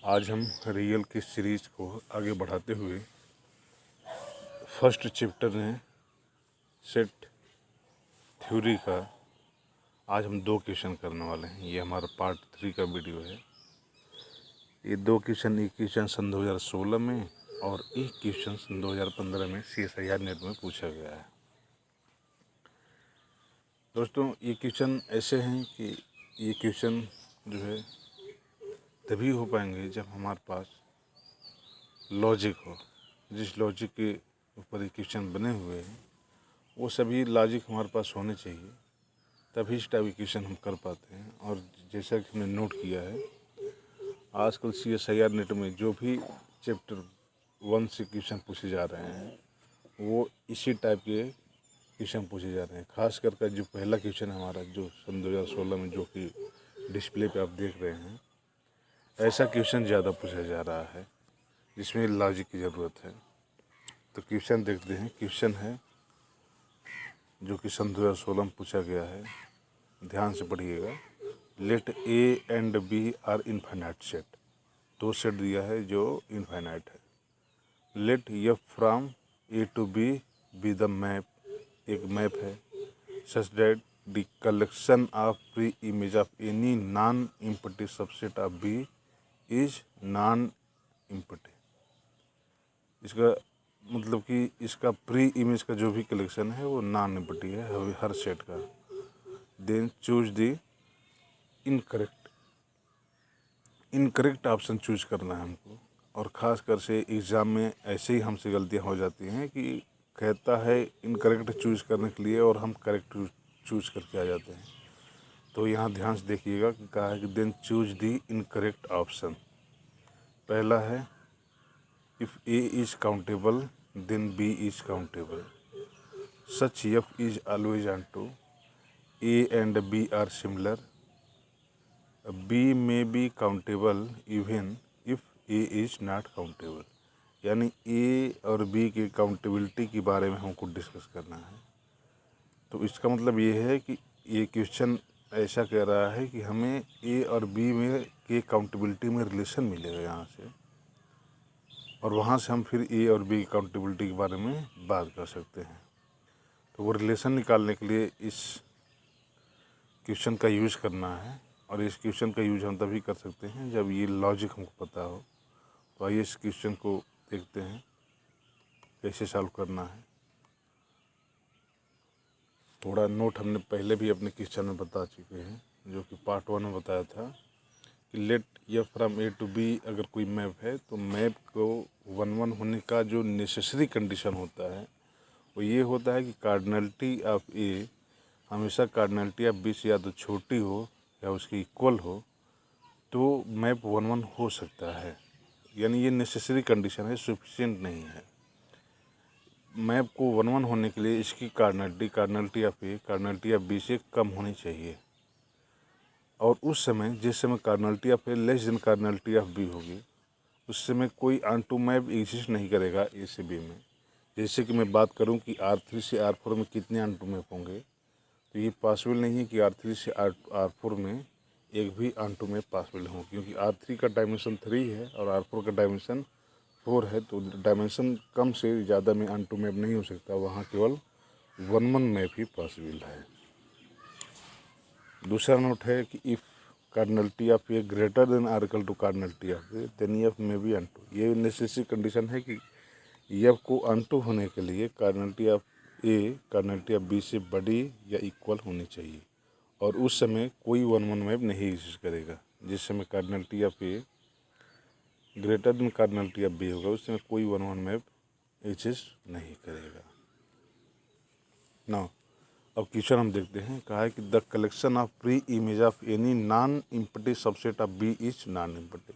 आज हम रियल की सीरीज को आगे बढ़ाते हुए फर्स्ट चैप्टर में सेट थ्योरी का आज हम 2 क्वेश्चन करने वाले हैं। ये हमारा पार्ट 3 का वीडियो है। ये 2 क्वेश्चन, एक क्वेश्चन सन 2016 में और एक क्वेश्चन सन 2015 में CSIR नेट में पूछा गया है। दोस्तों, ये क्वेश्चन ऐसे हैं कि ये क्वेश्चन जो है तभी हो पाएंगे जब हमारे पास लॉजिक हो। जिस लॉजिक के ऊपर ये क्वेश्चन बने हुए हैं वो सभी लॉजिक हमारे पास होने चाहिए, तभी इस टाइप के क्वेश्चन हम कर पाते हैं। और जैसा कि हमने नोट किया है, आजकल CSIR नेट में जो भी चैप्टर 1 से क्वेश्चन पूछे जा रहे हैं वो इसी टाइप के क्वेश्चन पूछे जा रहे हैं। खास करके जो पहला क्वेश्चन है हमारा, जो सन 2016 में जो कि डिस्प्ले पे आप देख रहे हैं, ऐसा क्वेश्चन ज़्यादा पूछा जा रहा है जिसमें लॉजिक की ज़रूरत है। तो क्वेश्चन देखते हैं। क्वेश्चन है जो कि सन 2016 में पूछा गया है, ध्यान से पढ़िएगा। Let A and B are infinite set. 2 set दिया है जो इनफाइनाइट है। Let F from A to B be the map, एक मैप है, such that the collection of pre image of any non empty subset of B is non empty. इसका मतलब कि इसका प्री इमेज का जो भी कलेक्शन है वो नॉन इम्पटी है हर सेट का। Then choose the incorrect option choose करना है हमको। और ख़ास कर से एग्ज़ाम में ऐसे ही हमसे गलतियां हो जाती हैं कि कहता है इनकरेक्ट चूज करने के लिए और हम करेक्ट चूज करके आ जाते हैं। तो यहाँ ध्यान से देखिएगा कि कहा है कि then choose the incorrect option. पहला है if A is countable then B is countable. Such F is always onto. A and B are similar. B may be countable even if A is not countable. यानी A और B की accountability के बारे में हमको discuss करना है। तो इसका मतलब ये है कि ये क्वेश्चन ऐसा कह रहा है कि हमें A और B में के काउंटेबिलिटी में रिलेशन मिलेगा यहाँ से, और वहाँ से हम फिर A और B काउंटेबिलिटी के बारे में बात कर सकते हैं। तो वो रिलेशन निकालने के लिए इस क्वेश्चन का यूज़ करना है, और इस क्वेश्चन का यूज़ हम तभी कर सकते हैं जब ये लॉजिक हमको पता हो। तो आइए इस क्वेश्चन को देखते हैं कैसे सॉल्व करना है। थोड़ा नोट हमने पहले भी अपने क्वेश्चन में बता चुके हैं, जो कि पार्ट 1 में बताया था कि let F from A to B अगर कोई मैप है तो मैप को 1-1 होने का जो नेसेसरी कंडीशन होता है वो ये होता है कि कार्डिनलिटी ऑफ A हमेशा कार्डिनलिटी ऑफ B से या तो छोटी हो या उसकी इक्वल हो, तो मैप 1-1 हो सकता है। यानी ये नेसेसरी कंडीशन है, सफिशिएंट नहीं है। मैप को 1-1 होने के लिए इसकी cardinality of A cardinality of B से कम होनी चाहिए। और उस समय जिस समय cardinality of A less than cardinality of B होगी, उस समय कोई ऑनटू मैप एग्जिस्ट नहीं करेगा A से B में। जैसे कि मैं बात करूं कि R3 से R4 में कितने ऑनटू मैप होंगे, तो ये पॉसिबल नहीं है कि R3 से R4 में एक भी ऑनटू मैप पॉसिबल हो, क्योंकि R3 का डायमेंशन 3 है और R4 का डायमेंशन 4 है। तो डायमेंशन कम से ज़्यादा में ऑनटू मैप नहीं हो सकता, वहाँ केवल 1-1 मैप ही पॉसिबल है। दूसरा नोट है कि if cardinality of A greater than or equal to cardinality of A then F में भी ऑनटू। ये नेसेसरी कंडीशन है कि F को ऑनटू होने के लिए cardinality of A cardinality of B से बड़ी या इक्वल होनी चाहिए, और उस समय कोई 1-1 मैप नहीं एग्जिस्ट करेगा। जिस समय cardinality of A greater then cardinality of B होगा, उस समय कोई 1-1 मैप एग्जिस्ट नहीं करेगा। नाउ अब क्वेश्चन हम देखते हैं। कहा है कि the collection of pre image of any non empty subset of B is non empty.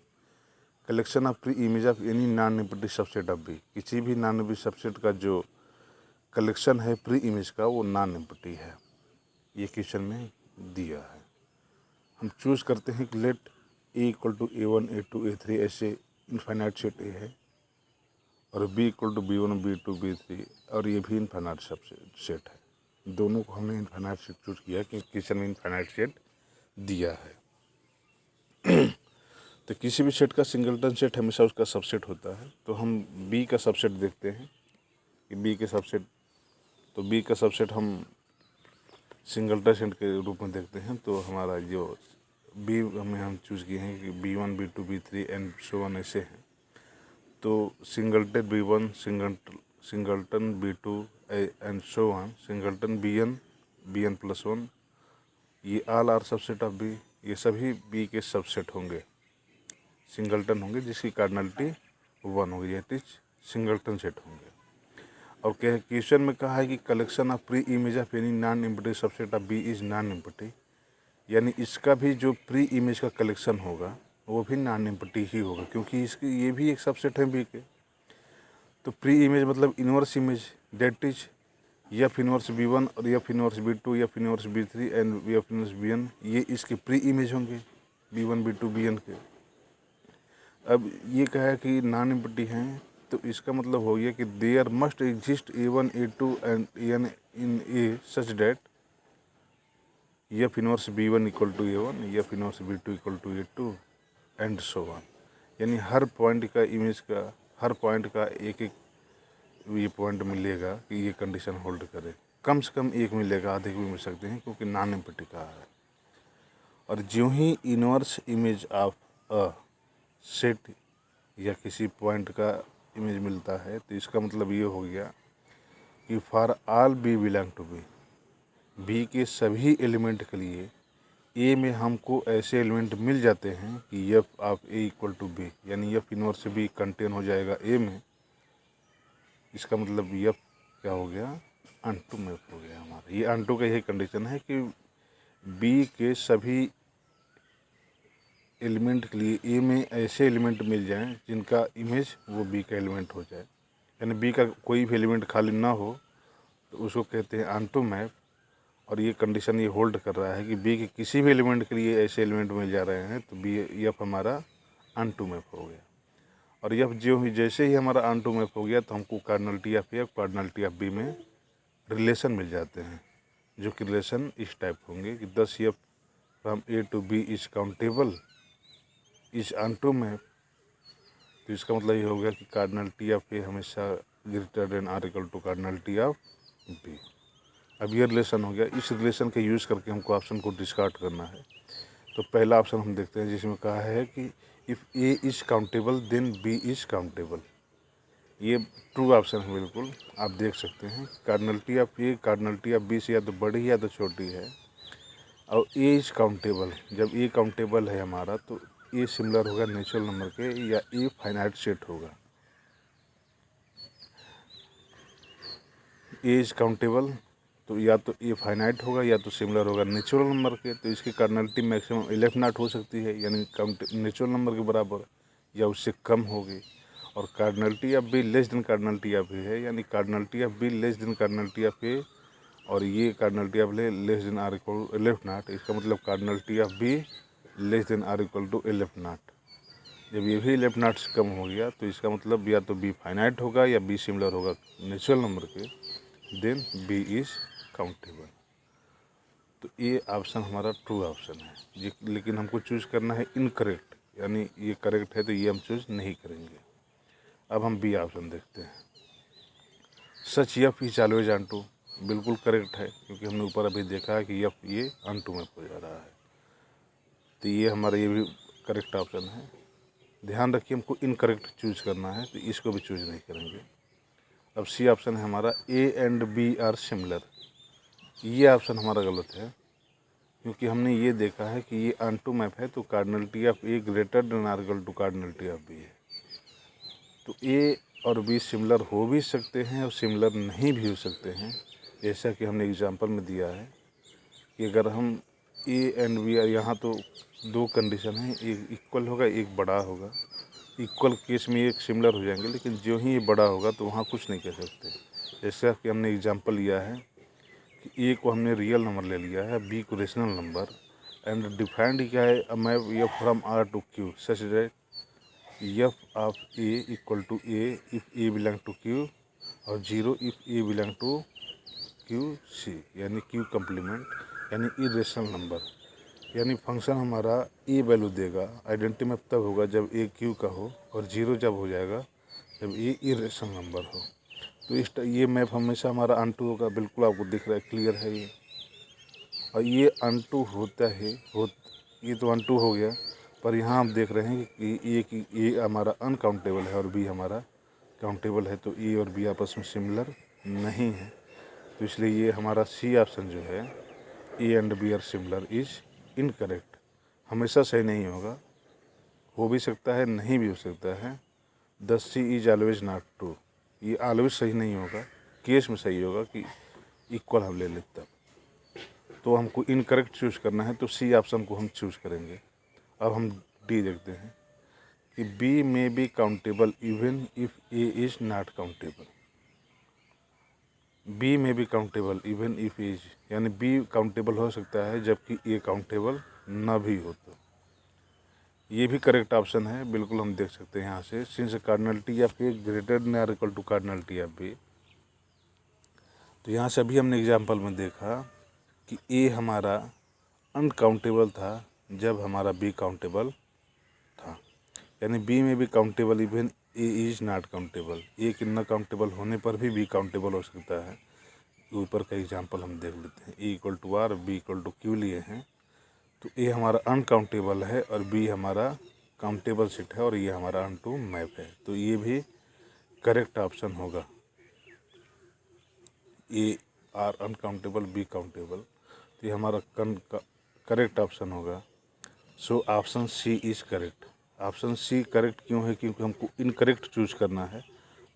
Collection of pre image of any non empty subset of B, किसी भी नॉन इम्पटी सबसेट का जो कलेक्शन है प्री इमेज का वो non empty है। ये question में दिया है। हम चूज़ करते हैं कि late A equal to A1 A2 A3 ऐसे इनफाइनाइट सेट A है, और B equal to B1 B2 B3, और ये भी इनफाइनाइट सेट है। दोनों को हमने इनफाइनाइट सेट चूज किया क्योंकि क्वेश्चन में इनफाइनाइट सेट दिया है। तो तो किसी भी सेट का सिंगलटन सेट हमेशा उसका सबसेट होता है। तो हम बी का सबसेट देखते हैं कि बी के सबसेट, तो बी का सबसेट हम सिंगलटन सेट के रूप में देखते हैं। तो हमारा जो बी हमें हम चूज़ किए हैं कि B1 B2 B3 and so on ऐसे हैं। तो singleton B1 singleton B2 and so on singleton BN plus 1, ये all are subset of B, ये सभी बी के सबसेट होंगे, सिंगलटन होंगे जिसकी कार्डिनलिटी 1 होगी, ये सिंगलटन सेट होंगे। और क्वेश्चन में कहा है कि collection of pre image of any non empty subset of B is non empty, यानी इसका भी जो प्री इमेज का कलेक्शन होगा वो भी नॉन एम्प्टी ही होगा, क्योंकि इसकी ये भी एक सबसेट है बी के। तो प्री इमेज मतलब inverse image, that is F inverse B1 और F inverse B2, F inverse B3 and F inverse BN, ये इसके प्री इमेज होंगे B1 B2 BN के। अब ये कहा है कि नॉन एम्प्टी हैं, तो इसका मतलब हो गया कि there must exist A1 A2 and AN in a such that F inverse B1 equal to A1, F inverse B2 equal to A2 and so on, यानी हर पॉइंट का इमेज का, हर पॉइंट का एक एक ये पॉइंट मिलेगा कि ये कंडीशन होल्ड करे। कम से कम एक मिलेगा, अधिक भी मिल सकते हैं क्योंकि नॉन एम्प्टी का है। और जो ही inverse image of a set या किसी पॉइंट का इमेज मिलता है, तो इसका मतलब ये हो गया कि for all B belong to B के सभी एलिमेंट के लिए ए में हमको ऐसे एलिमेंट मिल जाते हैं कि F of A equal to B, यानी एफ इनवर्स बी कंटेन हो जाएगा ए में। इसका मतलब एफ क्या हो गया, अनटू मैप हो गया हमारा। ये अनटू का यही कंडीशन है कि बी के सभी एलिमेंट के लिए ए में ऐसे एलिमेंट मिल जाएं जिनका इमेज वो बी का एलिमेंट हो जाए, यानी बी का कोई भी एलिमेंट खाली ना हो, तो उसको कहते हैं अनटू मैप। और ये कंडीशन ये होल्ड कर रहा है कि बी के किसी भी एलिमेंट के लिए ऐसे एलिमेंट मिल जा रहे हैं, तो बी एफ हमारा अनटू मैप हो गया। और एफ जैसे ही हमारा अनटू मैप हो गया, तो हमको cardinality of F cardinality of B में रिलेशन मिल जाते हैं, जो कि रिलेशन इस टाइप होंगे कि 10 F from A to B is countable is onto map. तो इसका मतलब ये हो गया कि कार्डिनलिटी ऑफ ए हमेशा greater than or equal to cardinality of B. अब ये रिलेशन हो गया, इस रिलेशन के यूज़ करके हमको ऑप्शन को डिस्कार्ड करना है। तो पहला ऑप्शन हम देखते हैं जिसमें कहा है कि if A is countable then B is countable. ये ट्रू ऑप्शन है, बिल्कुल आप देख सकते हैं। Cardinality of A cardinality of B से या तो बड़ी या तो छोटी है। और ए इज़ काउंटेबल, जब ए काउंटेबल है हमारा, तो ए सिमिलर होगा नेचुरल नंबर के, या ए फाइनाइट सेट होगा। ए इज़ काउंटेबल, तो या तो ए फाइनाइट होगा या तो सिमिलर होगा नेचुरल नंबर के। तो इसकी कार्डिनलिटी मैक्सिमम 11 नॉट हो सकती है, यानी नेचुरल नंबर के बराबर या उससे कम होगी। और cardinality of B less than cardinality of A है, यानी cardinality of B less than cardinality of A, और ये cardinality of less than or equal 11 naught. इसका मतलब cardinality of B less than or equal to 11 naught. जब ये भी 11 not से कम हो गया, तो इसका मतलब या तो बी फाइनाइट होगा या बी सिमिलर होगा नेचुरल नंबर के, देन बी इज़ काउंटेबल। तो ये ऑप्शन हमारा ट्रू ऑप्शन है, लेकिन हमको चूज़ करना है इनकरेक्ट, यानी ये करेक्ट है तो ये हम चूज़ नहीं करेंगे। अब हम बी ऑप्शन देखते हैं। सच एफ इज ऑलवेज अनटू, बिल्कुल करेक्ट है, क्योंकि हमने ऊपर अभी देखा है कि एफ ये अनटू में हो जा रहा है। तो ये हमारा ये भी करेक्ट ऑप्शन है। ध्यान रखिए हमको इनकरेक्ट चूज़ करना है, तो इसको भी चूज़ नहीं करेंगे। अब सी ऑप्शन है हमारा A and B are similar. ये ऑप्शन हमारा गलत है, क्योंकि हमने ये देखा है कि ये अनटू मैप है, तो cardinality of A greater than or equal to cardinality of B है। तो ए और बी सिमिलर हो भी सकते हैं और सिमिलर नहीं भी हो सकते हैं, जैसा कि हमने एग्जांपल में दिया है कि अगर हम ए एंड बी, यहाँ तो दो कंडीशन हैं, एक इक्वल होगा एक बड़ा होगा। इक्वल केस में एक सिमिलर हो जाएंगे, लेकिन जो ही ये बड़ा होगा तो वहाँ कुछ नहीं कह सकते। जैसा कि हमने एग्जांपल लिया है कि ए को हमने रियल नंबर ले लिया है, बी को रेशनल नंबर, एंड डिफाइंड क्या है, a map F from R to Q such that F of A equal to A if A belong to Q, और 0 if A belong to Q C, यानी Q complement, यानी irrational number. यानी function हमारा A value देगा। Identity map तब होगा जब ए Q का हो, और 0 जब हो जाएगा जब ए इरेशनल नंबर हो। तो ये मैप हमेशा हमारा अनटू होगा। बिल्कुल आपको दिख रहा है, क्लियर है ये। और ये अनटू होता है ये तो अनटू हो गया, पर यहाँ हम देख रहे हैं कि ए हमारा अनकाउंटेबल है और बी हमारा काउंटेबल है। तो ए और बी आपस में सिमिलर नहीं है, तो इसलिए ये हमारा सी ऑप्शन जो है, A and B are similar, is incorrect. हमेशा सही नहीं होगा, हो भी सकता है, नहीं भी हो सकता है। The C is always not true, ये ऑलवेज सही नहीं होगा, केस में सही होगा कि इक्वल हम ले लेते तब। तो हमको इनकरेक्ट चूज़ करना है, तो सी ऑप्शन को हम चूज़ करेंगे। अब हम डी देखते हैं कि बी में B countable even if A is not countable. B में B countable even if A is, यानी बी काउंटेबल हो सकता है जबकि ए काउंटेबल ना भी हो। तो ये भी करेक्ट ऑप्शन है, बिल्कुल हम देख सकते हैं यहाँ से। Since cardinality of A greater than और equal to cardinality of B, तो यहाँ से अभी हमने एग्जाम्पल में देखा कि ए हमारा अनकाउंटेबल था जब हमारा बी काउंटेबल था। यानी बी में भी countable even A is not countable, A के न काउंटेबल होने पर भी बी काउंटेबल हो सकता है। ऊपर का एग्जाम्पल हम देख लेते हैं। A equal to R, B equal to Q लिए हैं, तो ए हमारा अनकाउंटेबल है और बी हमारा काउंटेबल सेट है और ये हमारा अनटू मैप है। तो ये भी करेक्ट ऑप्शन होगा। A are uncountable, B countable, तो ये हमारा करेक्ट ऑप्शन होगा। So option C is correct. Option C correct क्यों है? क्योंकि हमको इनकरेक्ट चूज करना है,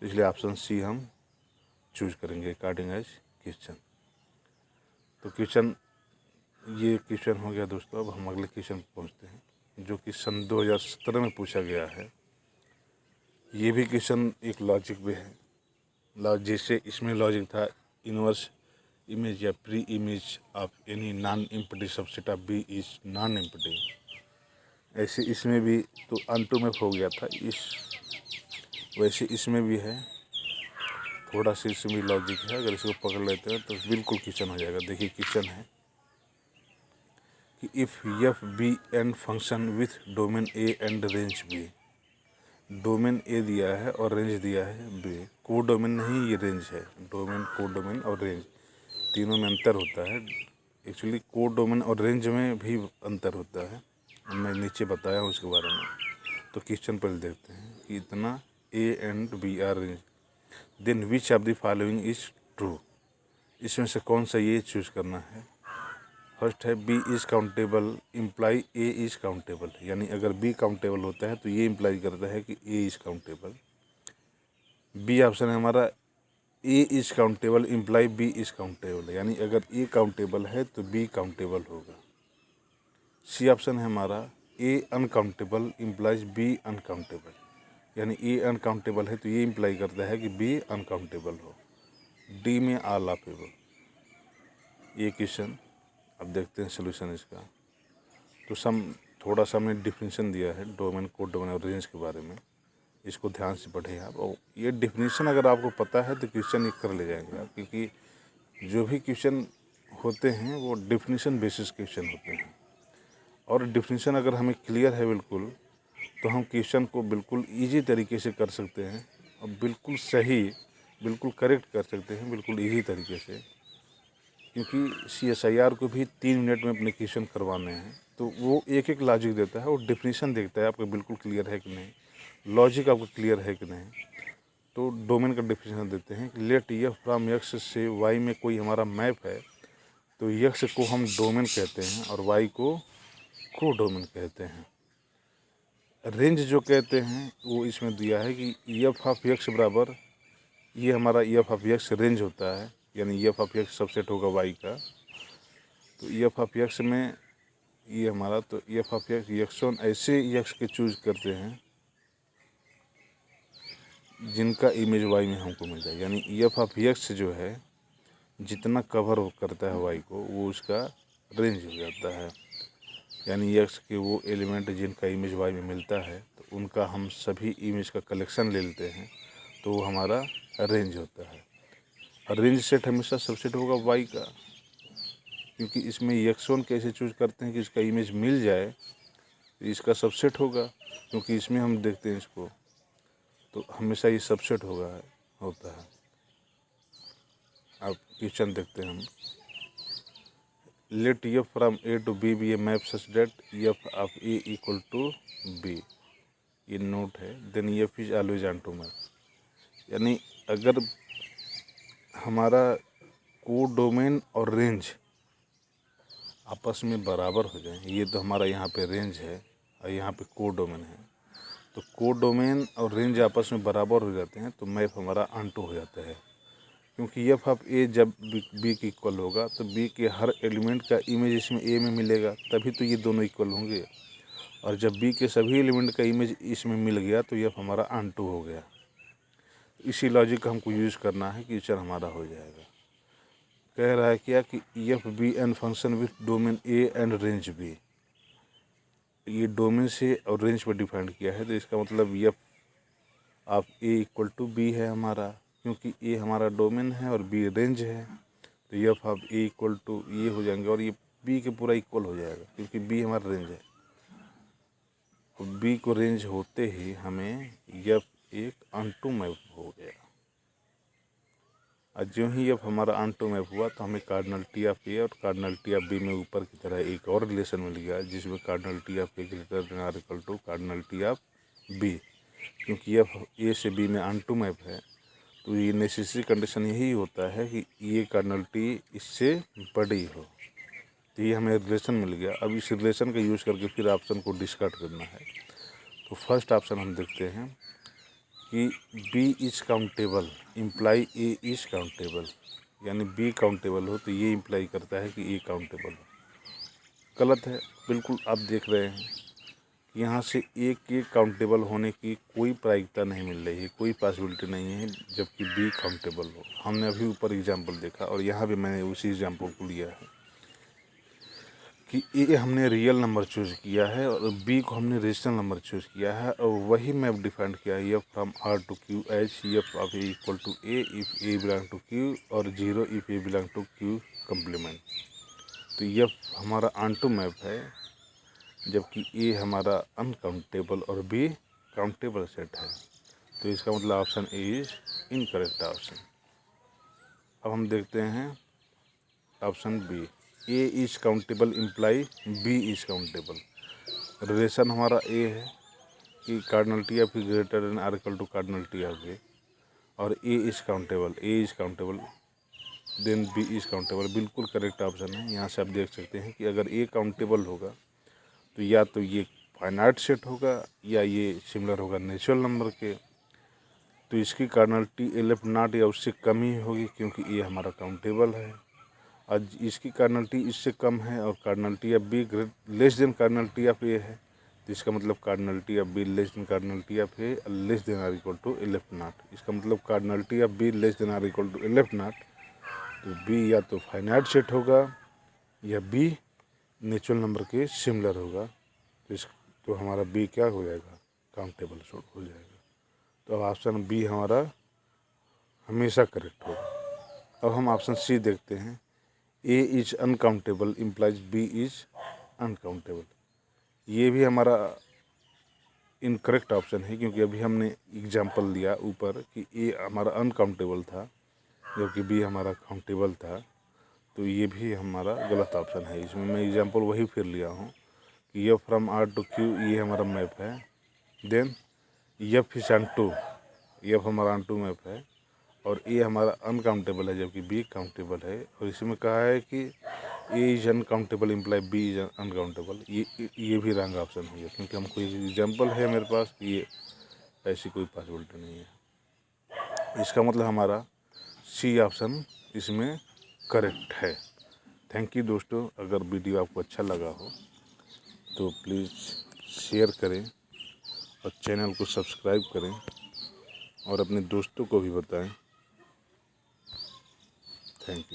इसलिए ऑप्शन सी हम चूज करेंगे अकॉर्डिंग एज क्वेश्चन। तो ये क्वेश्चन हो गया दोस्तों। अब हम अगले क्वेश्चन पहुंचते हैं, जो कि सन 2017 में पूछा गया है। ये भी क्वेश्चन एक लॉजिक में है। जैसे इसमें लॉजिक था इनवर्स इमेज या pre image of any non empty subset of B is non empty, ऐसे इसमें भी तो अनटू में हो गया था। वैसे इसमें भी है, थोड़ा सा इसमें भी लॉजिक है। अगर इसको पकड़ लेते हैं तो बिल्कुल क्वेश्चन हो जाएगा। देखिए क्वेश्चन है कि if F B and function with domain A and range B. Domain A दिया है और रेंज दिया है बी। को डोमेन नहीं, ये रेंज है। डोमेन, को डोमेन और रेंज तीनों में अंतर होता है। एक्चुअली को डोमेन और रेंज में भी अंतर होता है, मैं नीचे बताया हूँ उसके बारे में। तो क्वेश्चन पर देखते हैं कि इतना A and B are range, then which of the following is true. इसमें से कौन सा ये चूज करना है। फर्स्ट है B is countable imply A is countable, यानी अगर बी काउंटेबल होता है तो ये इम्प्लाई करता है कि A is countable. B option है हमारा A is countable imply B is countable, यानी अगर ए काउंटेबल है तो बी काउंटेबल होगा। सी ऑप्शन है हमारा ए अनकाउंटेबल इम्प्लाइज बी अनकाउंटेबल, यानी ए अनकाउंटेबल है तो ये इम्प्लाई करता है कि बी अनकाउंटेबल हो। डी में ऑल ऑफ एबव। ये क्वेश्चन अब देखते हैं सोल्यूशन इसका। तो थोड़ा सा हमने डिफिनीशन दिया है डोमेन, को डोमेन और रेंज के बारे में, इसको ध्यान से पढ़े आप। और ये डिफिनीशन अगर आपको पता है तो क्वेश्चन ये कर ले जाएंगे आप, क्योंकि जो भी क्वेश्चन होते हैं वो डिफिनीशन बेसिस क्वेश्चन होते हैं। और डिफिनीशन अगर हमें क्लियर है बिल्कुल, तो हम क्वेश्चन को बिल्कुल ईजी तरीके से कर सकते हैं और बिल्कुल सही, बिल्कुल करेक्ट कर सकते हैं, बिल्कुल ईजी तरीके से। क्योंकि CSIR को भी 3 मिनट में अपने क्वेश्चन करवाने हैं, तो वो एक एक लॉजिक देता है और डिफिनीशन देखता है आपका बिल्कुल क्लियर है कि नहीं, लॉजिक आपको क्लियर है कि नहीं। तो डोमेन का डिफिनीशन देते हैं कि लेट एफ फ्रॉम एक्स से वाई में कोई हमारा मैप है, तो एक्स को हम डोमेन कहते हैं और वाई को को डोमेन कहते हैं। रेंज जो कहते हैं वो इसमें दिया है कि एफ ऑफ एक्स बराबर, ये हमारा एफ ऑफ एक्स रेंज होता है, यानी एफ ऑफ एक्स सबसेट होगा वाई का। तो एफ ऑफ एक्स में ये हमारा, तो एफ ऑफ एक्स एक्स1 ऐसे एक्स के चूज करते हैं जिनका इमेज वाई में हमको मिल जाए, यानी एफ ऑफ एक्स जो है जितना कवर करता है वाई को वो उसका रेंज हो जाता है। यानी एक्स के वो एलिमेंट जिनका इमेज वाई में मिलता है, तो उनका हम सभी इमेज का कलेक्शन ले लेते हैं, तो वो हमारा रेंज होता है। और रेंज सेट हमेशा सबसेट होगा वाई का। क्योंकि इसमें x1 कैसे चूज करते हैं कि इसका इमेज मिल जाए, इसका सबसेट होगा, क्योंकि इसमें हम देखते हैं इसको तो हमेशा ये सबसेट होता है। अब क्वेश्चन देखते हैं हम। Let f from A to B be a map such that f of A equal to B, ये नोट है। Then f is always onto टू मैप, यानी अगर हमारा कोडोमेन और रेंज आपस में बराबर हो जाए, ये तो हमारा यहाँ पे रेंज है और यहाँ पे कोडोमेन है, तो कोडोमेन और रेंज आपस में बराबर हो जाते हैं तो मैप हमारा ऑनटू हो जाता है। क्योंकि एफ ऑफ ए जब बी के इक्वल होगा तो बी के हर एलिमेंट का इमेज इसमें ए में मिलेगा, तभी तो ये दोनों इक्वल होंगे। और जब बी के सभी एलिमेंट का इमेज इसमें मिल गया तो एफ हमारा ऑनटू हो गया। इसी लॉजिक का हमको यूज़ करना है कि चल हमारा हो जाएगा। कह रहा है क्या कि F be an function with domain A and range B, ये डोमेन से और रेंज पर डिफाइन किया है, तो इसका मतलब F of A equal to B है हमारा, क्योंकि ए हमारा डोमेन है और बी रेंज है, तो F of A equal to ये हो जाएंगे और ये बी के पूरा इक्वल हो जाएगा, क्योंकि बी हमारा रेंज है। और बी को रेंज होते ही हमें एफ एक ऑनटू मैप हो गया। और जो ही एफ हमारा ऑनटू मैप हुआ तो हमें कार्डिनलिटी ऑफ ए और कार्डिनलिटी ऑफ बी में ऊपर की तरह एक और रिलेशन मिल गया, जिसमें cardinality of A greater than or equal to cardinality of B. क्योंकि एफ ए से बी में ऑनटू मैप है तो ये नेसेसरी कंडीशन यही होता है कि ये कार्डिनलिटी इससे बड़ी हो, तो ये हमें रिलेशन मिल गया। अब इस रिलेशन का यूज़ करके फिर ऑप्शन को डिस्कार्ड करना है। तो फर्स्ट ऑप्शन हम देखते हैं कि B is countable imply A is countable, यानी B काउंटेबल हो तो ये इम्प्लाई करता है कि A काउंटेबल हो। गलत है, बिल्कुल आप देख रहे हैं कि यहाँ से A के काउंटेबल होने की कोई प्रायिकता नहीं मिल रही है, कोई पॉसिबिलिटी नहीं है, जबकि B काउंटेबल हो। हमने अभी ऊपर एग्जाम्पल देखा और यहाँ भी मैंने उसी एग्जाम्पल को लिया है कि ए हमने रियल नंबर चूज़ किया है और बी को हमने रेशनल नंबर चूज़ किया है, और वही मैप डिफाइन किया है F from R to Q H F of A equal to A if A belong to Q और 0 if A belong to Q complement. तो एफ हमारा ऑनटू मैप है, जबकि ए हमारा अनकाउंटेबल और बी काउंटेबल सेट है। तो इसका मतलब option A is incorrect option. अब हम देखते हैं option B, A is countable imply B is countable. Relation हमारा ए है कि cardinality of greater than or equal to cardinality of A, और A is countable then B is countable. बिल्कुल correct option है। यहाँ से आप देख सकते हैं कि अगर ए काउंटेबल होगा तो या तो ये फाइनाइट सेट होगा या ये सिमिलर होगा नेचुरल नंबर के, तो इसकी कार्डिनलिटी एलेफ नॉट या उससे कम ही होगी, क्योंकि ए हमारा काउंटेबल है। आज इसकी कार्डिनलिटी इससे कम है और cardinality of B less than cardinality of A है, तो इसका मतलब cardinality of B less than cardinality of A less than or equal to aleph naught. इसका मतलब cardinality of B less than or equal to aleph naught, तो B या तो finite set होगा या बी नेचुरल नंबर के similar होगा, तो हमारा बी क्या हो जाएगा, काउंटेबल हो जाएगा। तो ऑप्शन बी हमारा हमेशा करेक्ट होगा। अब हम ऑप्शन सी देखते हैं, A is uncountable implies B is uncountable. ये भी हमारा इनकरेक्ट ऑप्शन है, क्योंकि अभी हमने एग्जांपल लिया ऊपर कि ए हमारा अनकाउंटेबल था जबकि बी हमारा काउंटेबल था, तो ये भी हमारा गलत ऑप्शन है। इसमें मैं एग्जांपल वही फिर लिया हूँ कि F from R to Q ये हमारा मैप है, then F is onto, F हमारा ऑनटू मैप है, और ए हमारा अनकाउंटेबल है जबकि बी काउंटेबल है। और इसमें कहा है कि A is uncountable imply B is uncountable, ये भी रॉन्ग ऑप्शन है, क्योंकि हमको एक एग्जांपल है मेरे पास कि ये ऐसी कोई पॉसिबिलिटी नहीं है। इसका मतलब हमारा सी ऑप्शन इसमें करेक्ट है। थैंक यू दोस्तों। अगर वीडियो आपको अच्छा लगा हो तो प्लीज़ शेयर करें और चैनल को सब्सक्राइब करें और अपने दोस्तों को भी बताएं। Thank you.